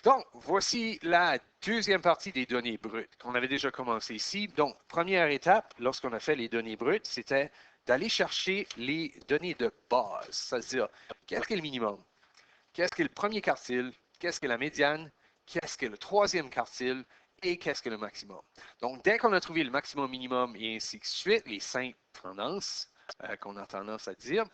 Donc, voici la deuxième partie des données brutes qu'on avait déjà commencé ici. Donc, première étape, lorsqu'on a fait les données brutes, c'était d'aller chercher les données de base, c'est-à-dire qu'est-ce qu'est le minimum, qu'est-ce qu'est le premier quartile, qu'est-ce qu'est la médiane, qu'est-ce qu'est le troisième quartile et qu'est-ce qu'est le maximum. Donc, dès qu'on a trouvé le maximum, minimum et ainsi de suite, les 5 tendances qu'on a tendance à dire,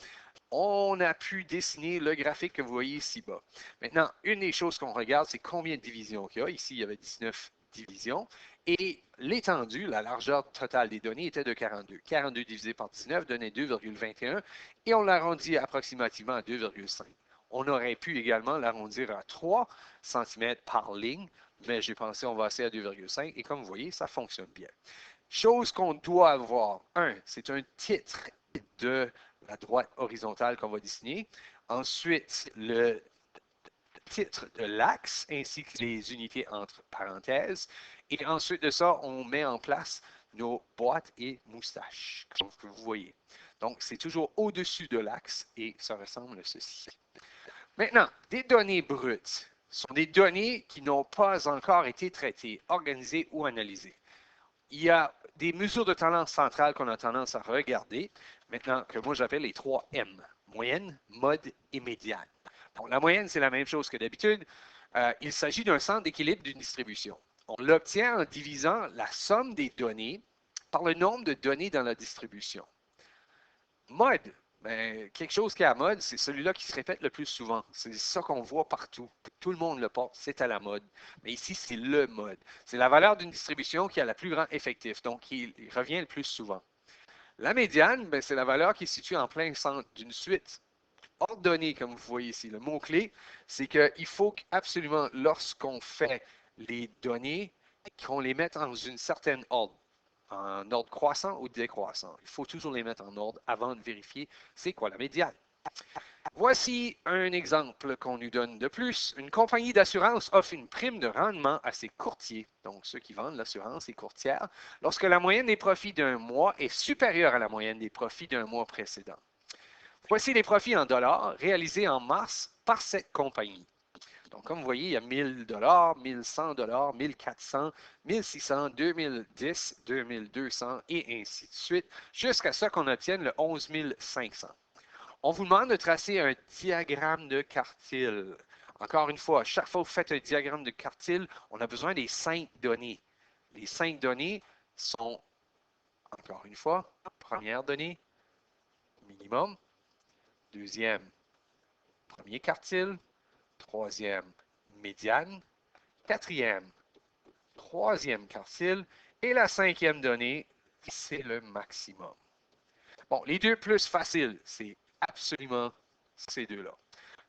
on a pu dessiner le graphique que vous voyez ici-bas. Maintenant, une des choses qu'on regarde, c'est combien de divisions il y a. Ici, il y avait 19 divisions. Et l'étendue, la largeur totale des données était de 42. 42 divisé par 19 donnait 2,21 et on l'arrondit approximativement à 2,5. On aurait pu également l'arrondir à 3 cm par ligne, mais j'ai pensé on va essayer à 2,5 et comme vous voyez, ça fonctionne bien. Chose qu'on doit avoir. C'est un titre de la droite horizontale qu'on va dessiner. Ensuite, le titre de l'axe ainsi que les unités entre parenthèses. Et ensuite de ça, on met en place nos boîtes et moustaches, comme vous voyez. Donc, c'est toujours au-dessus de l'axe et ça ressemble à ceci. Maintenant, des données brutes sont des données qui n'ont pas encore été traitées, organisées ou analysées. Il y a des mesures de tendance centrale qu'on a tendance à regarder, maintenant que moi j'appelle les 3 M, moyenne, mode et médiane. Bon, la moyenne, c'est la même chose que d'habitude. Il s'agit d'un centre d'équilibre d'une distribution. On l'obtient en divisant la somme des données par le nombre de données dans la distribution. Mode, ben, quelque chose qui est à mode, c'est celui-là qui se répète le plus souvent. C'est ça qu'on voit partout. Tout le monde le porte, c'est à la mode. Mais ici, c'est le mode. C'est la valeur d'une distribution qui a la plus grand effectif, donc qui revient le plus souvent. La médiane, ben, c'est la valeur qui est située en plein centre d'une suite ordonnée, comme vous voyez ici. Le mot-clé, c'est qu'il faut absolument, lorsqu'on fait les données, qu'on les mette dans une certaine ordre, en ordre croissant ou décroissant. Il faut toujours les mettre en ordre avant de vérifier c'est quoi la médiane. Voici un exemple qu'on nous donne de plus. Une compagnie d'assurance offre une prime de rendement à ses courtiers, donc ceux qui vendent l'assurance et courtières, lorsque la moyenne des profits d'un mois est supérieure à la moyenne des profits d'un mois précédent. Voici les profits en dollars réalisés en mars par cette compagnie. Donc, comme vous voyez, il y a 1000 dollars, 1100 dollars, 1400, 1600, 2010, 2200 et ainsi de suite, jusqu'à ce qu'on obtienne le 11 500. On vous demande de tracer un diagramme de quartile. Encore une fois, chaque fois que vous faites un diagramme de quartile, on a besoin des 5 données. Les 5 données sont, encore une fois, première donnée, minimum, deuxième, premier quartile, troisième, médiane, quatrième, troisième quartile, et la cinquième donnée, c'est le maximum. Bon, les deux plus faciles, c'est absolument ces deux-là.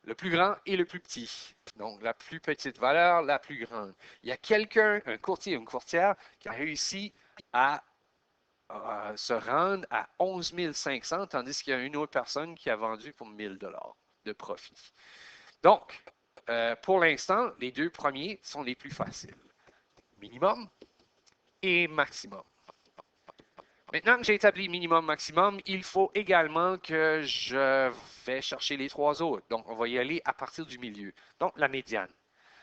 Le plus grand et le plus petit. Donc, la plus petite valeur, la plus grande. Il y a quelqu'un, un courtier ou une courtière, qui a réussi à se rendre à 11 500, tandis qu'il y a une autre personne qui a vendu pour 1000 dollars de profit. Donc, pour l'instant, les deux premiers sont les plus faciles. Minimum et maximum. Maintenant que j'ai établi minimum, maximum, il faut également que je vais chercher les trois autres. Donc, on va y aller à partir du milieu. Donc, la médiane.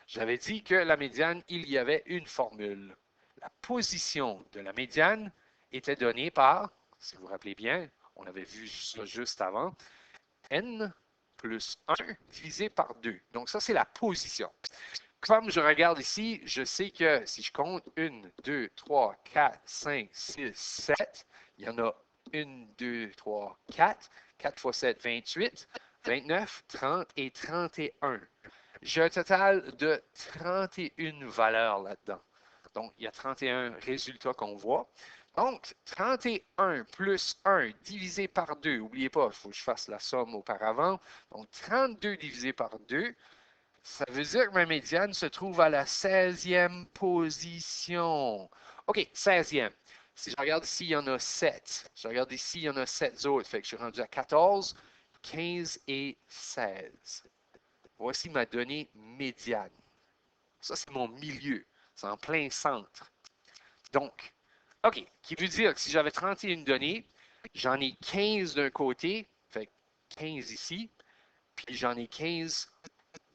J'avais dit que la médiane, il y avait une formule. La position de la médiane était donnée par, si vous vous rappelez bien, on avait vu ça juste avant, n plus 1 divisé par 2. Donc, ça, c'est la position. Comme je regarde ici, je sais que si je compte 1, 2, 3, 4, 5, 6, 7, il y en a 1, 2, 3, 4. 4 fois 7, 28, 29, 30 et 31. J'ai un total de 31 valeurs là-dedans. Donc, il y a 31 résultats qu'on voit. Donc, 31 plus 1 divisé par 2, n'oubliez pas, il faut que je fasse la somme auparavant. Donc, 32 divisé par 2, ça veut dire que ma médiane se trouve à la 16e position. OK, 16e. Si je regarde ici, il y en a 7. Je regarde ici, il y en a 7 autres. Fait que je suis rendu à 14, 15 et 16. Voici ma donnée médiane. Ça, c'est mon milieu. C'est en plein centre. Donc, OK, qui veut dire que si j'avais 31 données, j'en ai 15 d'un côté, fait 15 ici, puis j'en ai 15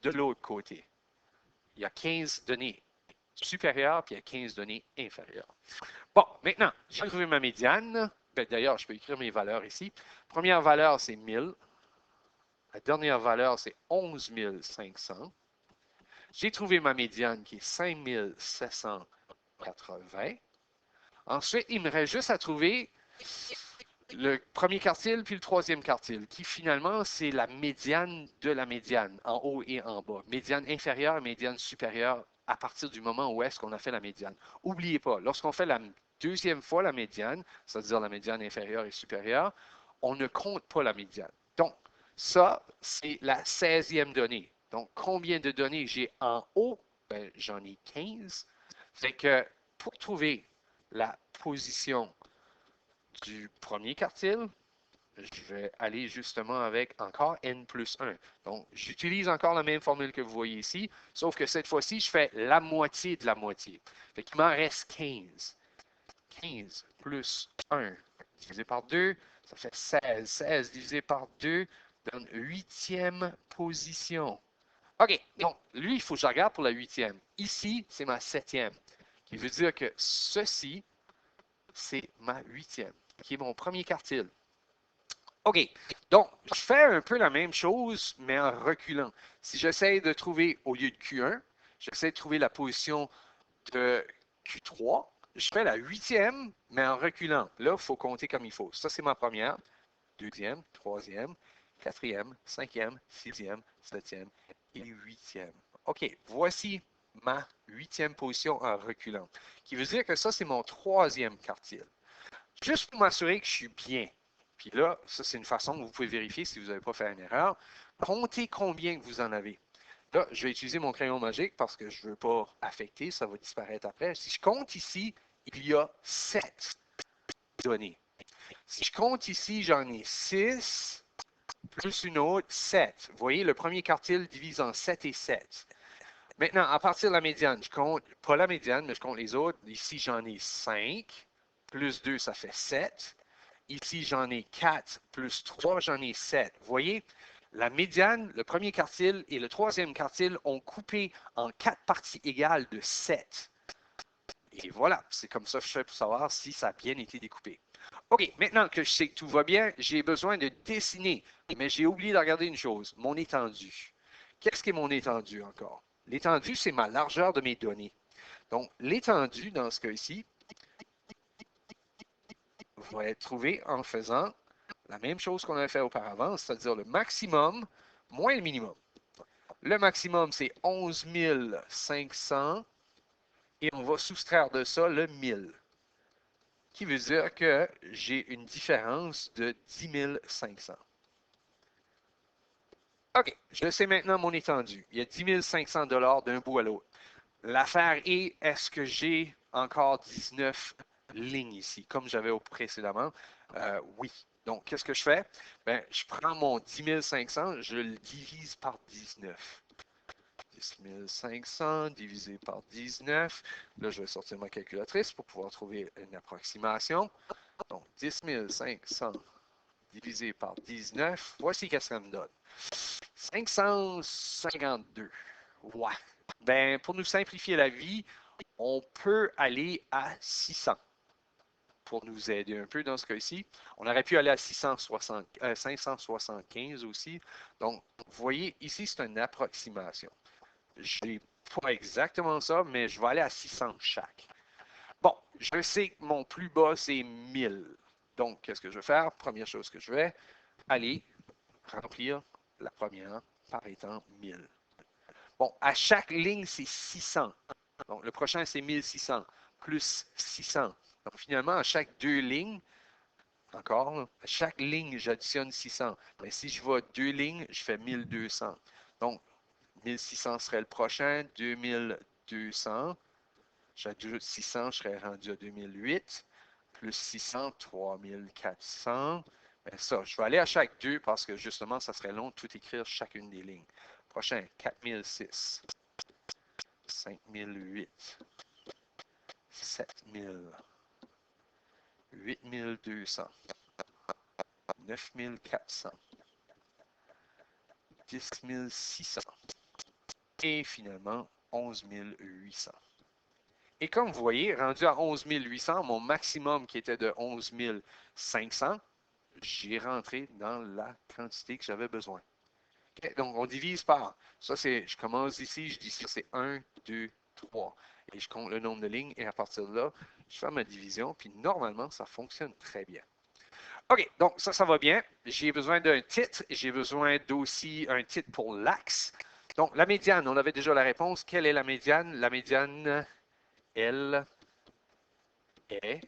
de l'autre côté. il y a 15 données supérieures, puis il y a 15 données inférieures. Bon, maintenant, j'ai trouvé ma médiane. Ben, d'ailleurs, je peux écrire mes valeurs ici. Première valeur, c'est 1000. La dernière valeur, c'est 11 500. J'ai trouvé ma médiane qui est 5 780. Ensuite, il me reste juste à trouver le premier quartile puis le troisième quartile, qui finalement, c'est la médiane de la médiane, en haut et en bas. Médiane inférieure, médiane supérieure, à partir du moment où est-ce qu'on a fait la médiane. N'oubliez pas, lorsqu'on fait la deuxième fois la médiane, c'est-à-dire la médiane inférieure et supérieure, on ne compte pas la médiane. Donc, ça, c'est la 16e donnée. Donc, combien de données j'ai en haut? Ben, j'en ai 15. Fait que pour trouver la position du premier quartile, je vais aller justement avec encore n plus 1. Donc, j'utilise encore la même formule que vous voyez ici, sauf que cette fois-ci, je fais la moitié de la moitié. Fait qu'il m'en reste 15. 15 plus 1 divisé par 2, ça fait 16. 16 divisé par 2 donne 8e position. OK, donc lui, il faut que je regarde pour la 8e. Ici, c'est ma 7e, qui veut dire que ceci, c'est ma 8e, qui est mon premier quartile. OK, donc je fais un peu la même chose, mais en reculant. Si j'essaie de trouver, au lieu de Q1, j'essaie de trouver la position de Q3, je fais la 8e, mais en reculant. Là, il faut compter comme il faut. Ça, c'est ma première, 2e, 3e, 4e, 5e, 6e, 7e et 8e. OK, voici ma 8e position en reculant, qui veut dire que ça, c'est mon 3e quartile. Juste pour m'assurer que je suis bien. Puis là, ça, c'est une façon que vous pouvez vérifier si vous n'avez pas fait une erreur. Comptez combien que vous en avez. Là, je vais utiliser mon crayon magique parce que je ne veux pas affecter, ça va disparaître après. Si je compte ici, il y a 7 données. Si je compte ici, j'en ai 6, plus une autre, 7. Vous voyez, le premier quartile divise en 7 et 7. Maintenant, à partir de la médiane, je compte, pas la médiane, mais je compte les autres. Ici, j'en ai 5, plus 2, ça fait 7. Ici, j'en ai 4, plus 3, j'en ai 7. Vous voyez, la médiane, le premier quartile et le troisième quartile ont coupé en 4 parties égales de 7. Et voilà, c'est comme ça que je fais pour savoir si ça a bien été découpé. OK, maintenant que je sais que tout va bien, j'ai besoin de dessiner. Mais j'ai oublié de regarder une chose, mon étendue. Qu'est-ce qui est mon étendue encore? L'étendue, c'est ma largeur de mes données. Donc, l'étendue, dans ce cas-ci, va être trouvée en faisant la même chose qu'on avait fait auparavant, c'est-à-dire le maximum moins le minimum. Le maximum, c'est 11 500 et on va soustraire de ça le 1000, qui veut dire que j'ai une différence de 10 500. OK, je sais maintenant mon étendue. Il y a 10 500 $ d'un bout à l'autre. L'affaire est, est-ce que j'ai encore 19 lignes ici, comme j'avais précédemment? Oui. Donc, qu'est-ce que je fais? Ben, je prends mon 10 500, je le divise par 19. 10 500 divisé par 19. Là, je vais sortir ma calculatrice pour pouvoir trouver une approximation. Donc, 10 500 divisé par 19. Voici ce que ça me donne. 552. Ouais. Ben, pour nous simplifier la vie, on peut aller à 600 pour nous aider un peu dans ce cas-ci. On aurait pu aller à 575 aussi. Donc, vous voyez, ici, c'est une approximation. Je n'ai pas exactement ça, mais je vais aller à 600 chaque. Bon, je sais que mon plus bas, c'est 1000. Donc, qu'est-ce que je vais faire? Première chose que je vais aller remplir la première par étant 1000. Bon, à chaque ligne, c'est 600. Donc, le prochain, c'est 1600 plus 600. Donc, finalement, à chaque deux lignes, encore, à chaque ligne, j'additionne 600. Mais si je vois deux lignes, je fais 1200. Donc, 1600 serait le prochain, 2200. J'ajoute 600, je serais rendu à 2008. Plus 600, 3400. Ben ça, je vais aller à chaque deux parce que justement, ça serait long de tout écrire chacune des lignes. Prochain, 4006. 5008. 7000. 8200. 9400. 10600. Et finalement, 11 800. Et comme vous voyez, rendu à 11 800, mon maximum qui était de 11 500, j'ai rentré dans la quantité que j'avais besoin. Okay? Donc, on divise par. Ça, c'est, je commence ici, je dis ça, c'est 1, 2, 3. Et je compte le nombre de lignes et à partir de là, je fais ma division. Puis normalement, ça fonctionne très bien. OK, donc ça va bien. J'ai besoin d'un titre. J'ai besoin d'aussi un titre pour l'axe. Donc, la médiane, on avait déjà la réponse. Quelle est la médiane? La médiane, elle, est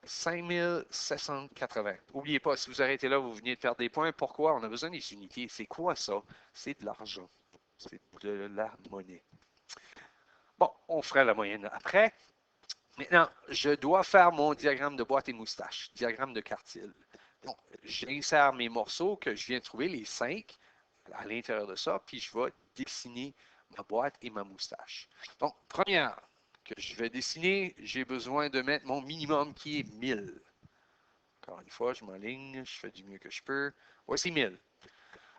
5780. N'oubliez pas, si vous arrêtez là, vous venez de perdre des points. Pourquoi? On a besoin des unités. C'est quoi ça? C'est de l'argent. C'est de la monnaie. Bon, on fera la moyenne après. Maintenant, je dois faire mon diagramme de boîte et moustache, diagramme de quartile. Donc, j'insère mes morceaux que je viens de trouver, les 5, à l'intérieur de ça, puis je vais dessiner ma boîte et ma moustache. Donc, première que je vais dessiner, j'ai besoin de mettre mon minimum qui est 1000. Encore une fois, je m'enligne, je fais du mieux que je peux. Voici 1000.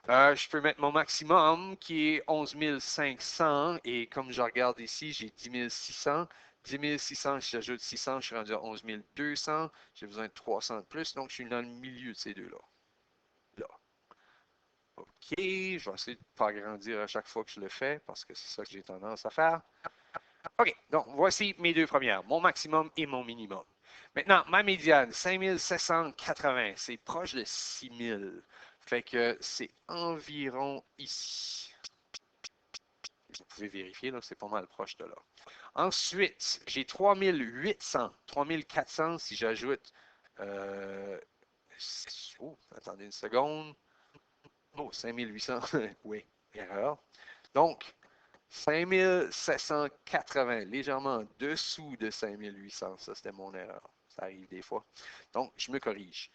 Je peux mettre mon maximum qui est 11 500 et comme je regarde ici, j'ai 10 600. 10 600, si j'ajoute 600, je suis rendu à 11 200. J'ai besoin de 300 de plus, donc je suis dans le milieu de ces deux-là. Là. OK, je vais essayer de ne pas agrandir à chaque fois que je le fais parce que c'est ça que j'ai tendance à faire. OK, donc voici mes deux premières, mon maximum et mon minimum. Maintenant, ma médiane, 5780, c'est proche de 6000. Fait que c'est environ ici. Vous pouvez vérifier, là, c'est pas mal proche de là. Ensuite, j'ai 3800, 3400 si j'ajoute... attendez une seconde. Oh, 5800, oui, erreur. Donc, 5780, légèrement en dessous de 5800. Ça, c'était mon erreur. Ça arrive des fois. Donc, je me corrige.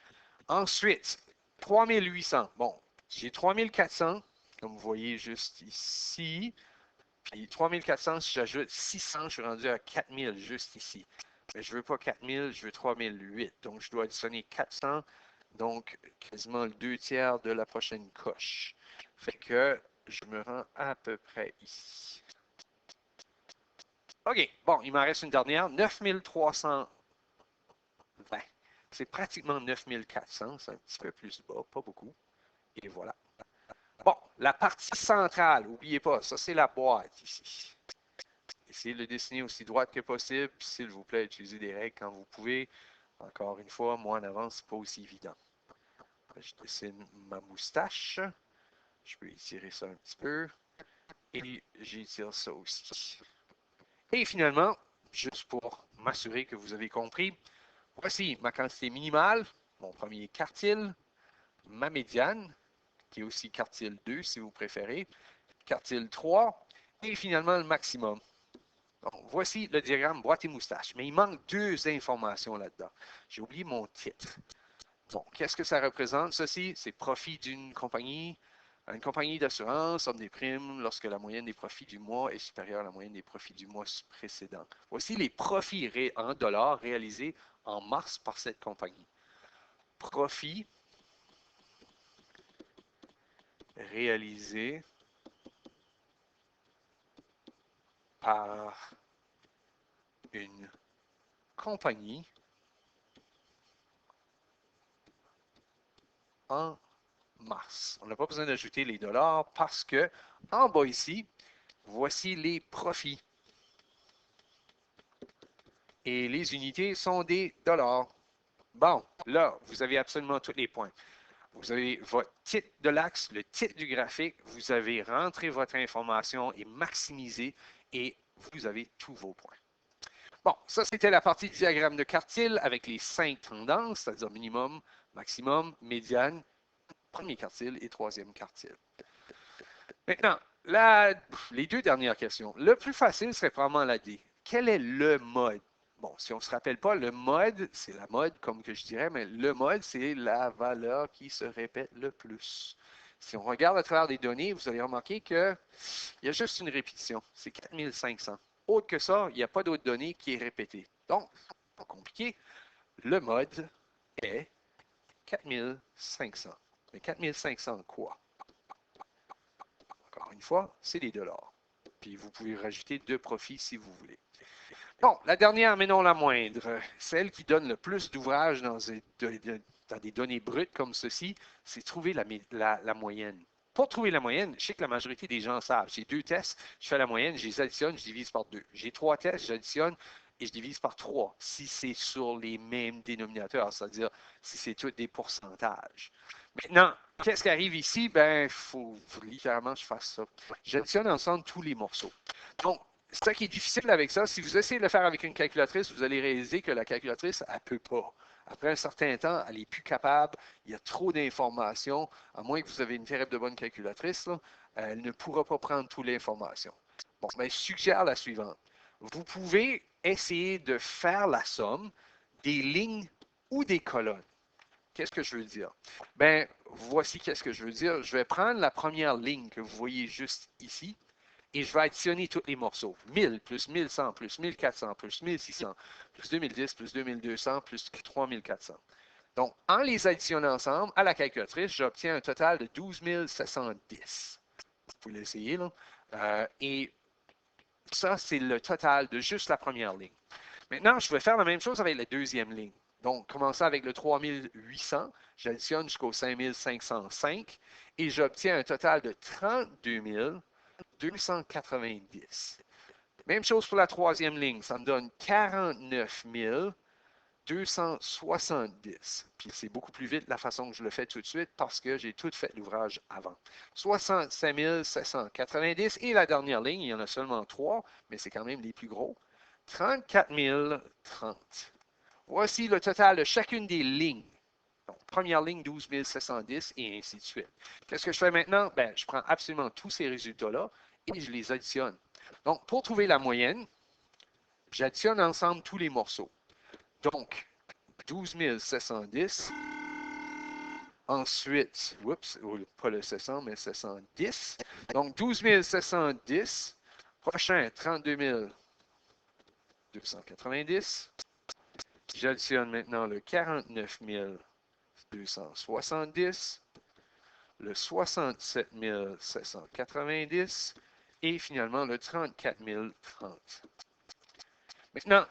Ensuite, 3800. Bon, j'ai 3400, comme vous voyez juste ici. Puis 3400, si j'ajoute 600, je suis rendu à 4000 juste ici. Mais je ne veux pas 4000, je veux 3008. Donc, je dois additionner 400. Donc, quasiment le 2/3 de la prochaine coche. Fait que je me rends à peu près ici. OK, bon, il m'en reste une dernière. 9320. C'est pratiquement 9400. C'est un petit peu plus bas, pas beaucoup. Et voilà. Bon, la partie centrale, n'oubliez pas, ça c'est la boîte ici. Essayez de le dessiner aussi droite que possible. S'il vous plaît, utilisez des règles quand vous pouvez. Encore une fois, moi en avance, ce n'est pas aussi évident. Je dessine ma moustache. Je peux étirer ça un petit peu. Et j'étire ça aussi. Et finalement, juste pour m'assurer que vous avez compris, voici ma quantité minimale, mon premier quartile, ma médiane, qui est aussi quartile 2 si vous préférez, quartile 3, et finalement le maximum. Donc, voici le diagramme boîte et moustache, mais il manque deux informations là-dedans. J'ai oublié mon titre. Donc, qu'est-ce que ça représente, ceci? C'est profit d'une compagnie. Une compagnie d'assurance offre des primes lorsque la moyenne des profits du mois est supérieure à la moyenne des profits du mois précédent. Voici les profits en dollars réalisés en mars par cette compagnie. Profit réalisé par une compagnie en mars. On n'a pas besoin d'ajouter les dollars parce que en bas ici, voici les profits. Et les unités sont des dollars. Bon, là, vous avez absolument tous les points. Vous avez votre titre de l'axe, le titre du graphique, vous avez rentré votre information et maximisé et vous avez tous vos points. Bon, ça c'était la partie diagramme de quartile avec les 5 tendances, c'est-à-dire minimum, maximum, médiane, premier quartile et troisième quartile. Maintenant, les deux dernières questions. Le plus facile serait probablement la D. Quel est le mode? Bon, si on ne se rappelle pas, le mode, c'est la mode, comme que je dirais, mais le mode, c'est la valeur qui se répète le plus. Si on regarde à travers les données, vous allez remarquer qu'il y a juste une répétition. C'est 4500. Autre que ça, il n'y a pas d'autre donnée qui est répétée. Donc, pas compliqué. Le mode est 4500. Mais 4500 quoi? Encore une fois, c'est des dollars. Puis vous pouvez rajouter 2 profits si vous voulez. Bon, la dernière, mais non la moindre, celle qui donne le plus d'ouvrages dans des données brutes comme ceci, c'est trouver la moyenne. Pour trouver la moyenne, je sais que la majorité des gens savent. J'ai 2 tests, je fais la moyenne, je les additionne, je divise par 2. J'ai 3 tests, j'additionne et je divise par 3 si c'est sur les mêmes dénominateurs, c'est-à-dire si c'est tous des pourcentages. Maintenant, qu'est-ce qui arrive ici? Ben, il faut littéralement que je fasse ça. J'additionne ensemble tous les morceaux. Donc, ce qui est difficile avec ça, si vous essayez de le faire avec une calculatrice, vous allez réaliser que la calculatrice, elle ne peut pas. Après un certain temps, elle n'est plus capable. Il y a trop d'informations. À moins que vous avez une terrible de bonne calculatrice, là, elle ne pourra pas prendre toute l'information. Bon, mais je suggère la suivante. Vous pouvez essayer de faire la somme des lignes ou des colonnes. Qu'est-ce que je veux dire? Ben, voici qu'est-ce que je veux dire. Je vais prendre la première ligne que vous voyez juste ici et je vais additionner tous les morceaux. 1000 plus 1100 plus 1400 plus 1600 plus 2010 plus 2200 plus 3400. Donc, en les additionnant ensemble à la calculatrice, j'obtiens un total de 12 710. Vous pouvez l'essayer, là. Et ça, c'est le total de juste la première ligne. Maintenant, je vais faire la même chose avec la deuxième ligne. Donc, commencer avec le 3800, j'additionne jusqu'au 5505 et j'obtiens un total de 32 290. Même chose pour la troisième ligne, ça me donne 49 270. Puis c'est beaucoup plus vite la façon que je le fais tout de suite parce que j'ai tout fait l'ouvrage avant. 65 790 et la dernière ligne, il y en a seulement 3, mais c'est quand même les plus gros. 34 030. Voici le total de chacune des lignes. Donc, première ligne, 12 710 et ainsi de suite. Qu'est-ce que je fais maintenant? Ben, je prends absolument tous ces résultats-là et je les additionne. Donc, pour trouver la moyenne, j'additionne ensemble tous les morceaux. Donc, 12 710. Ensuite, oups, pas le 700, mais 710. Donc, 12 710. Prochain, 32 290. J'additionne maintenant le 49 270, le 67 790 et finalement le 34 030. Maintenant,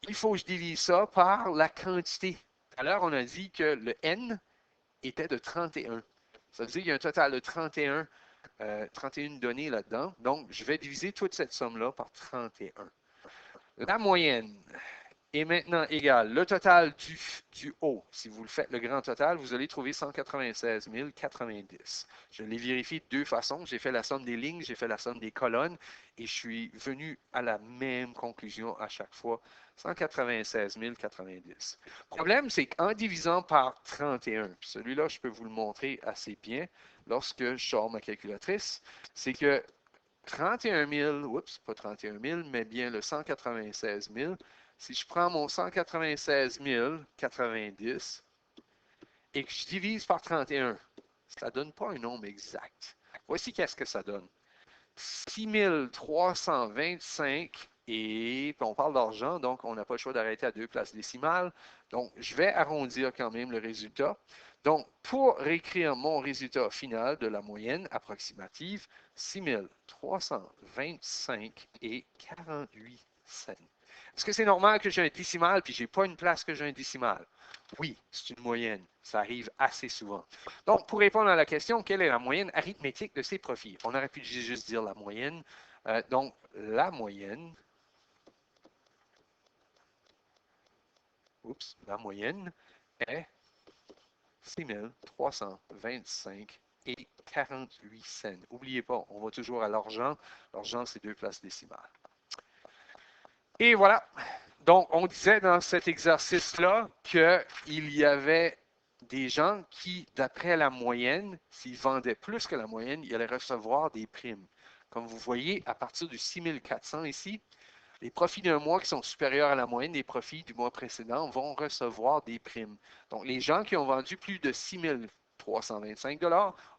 il faut que je divise ça par la quantité. Tout à l'heure, on a dit que le N était de 31. Ça veut dire qu'il y a un total de 31 données là-dedans. Donc, je vais diviser toute cette somme-là par 31. La moyenne est maintenant égale le total du haut. Si vous le faites le grand total, vous allez trouver 196 090. Je l'ai vérifié de 2 façons. J'ai fait la somme des lignes, j'ai fait la somme des colonnes et je suis venu à la même conclusion à chaque fois. 196 090. Le problème, c'est qu'en divisant par 31, celui-là, je peux vous le montrer assez bien lorsque je sors ma calculatrice, c'est que 31 000, oups, pas 31 000, mais bien le 196 000, si je prends mon 196 090 et que je divise par 31, ça ne donne pas un nombre exact. Voici qu'est-ce que ça donne. 6 325 et puis on parle d'argent, donc on n'a pas le choix d'arrêter à 2 places décimales. Donc, je vais arrondir quand même le résultat. Donc, pour réécrire mon résultat final de la moyenne approximative, 6 325 et 48 cents. Est-ce que c'est normal que j'ai un décimal puis je n'ai pas une place que j'ai un décimal? Oui, c'est une moyenne. Ça arrive assez souvent. Donc, pour répondre à la question, quelle est la moyenne arithmétique de ces profits? On aurait pu juste dire la moyenne. Donc, la moyenne, est 6 325 et 48 cents. N'oubliez pas, on va toujours à l'argent. L'argent, c'est 2 places décimales. Et voilà. Donc, on disait dans cet exercice-là qu'il y avait des gens qui, d'après la moyenne, s'ils vendaient plus que la moyenne, ils allaient recevoir des primes. Comme vous voyez, à partir du 6 400 ici, les profits d'un mois qui sont supérieurs à la moyenne des profits du mois précédent vont recevoir des primes. Donc, les gens qui ont vendu plus de 6 325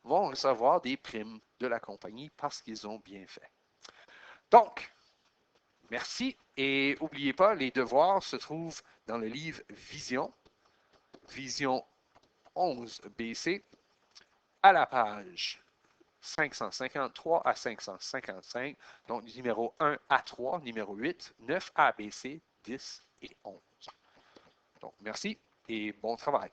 vont recevoir des primes de la compagnie parce qu'ils ont bien fait. Donc, merci. Et n'oubliez pas, les devoirs se trouvent dans le livre Vision, Vision 11 BC, à la page 553 à 555. Donc, numéro 1 à 3, numéro 8, 9 A, B, C, 10 et 11. Donc, merci et bon travail.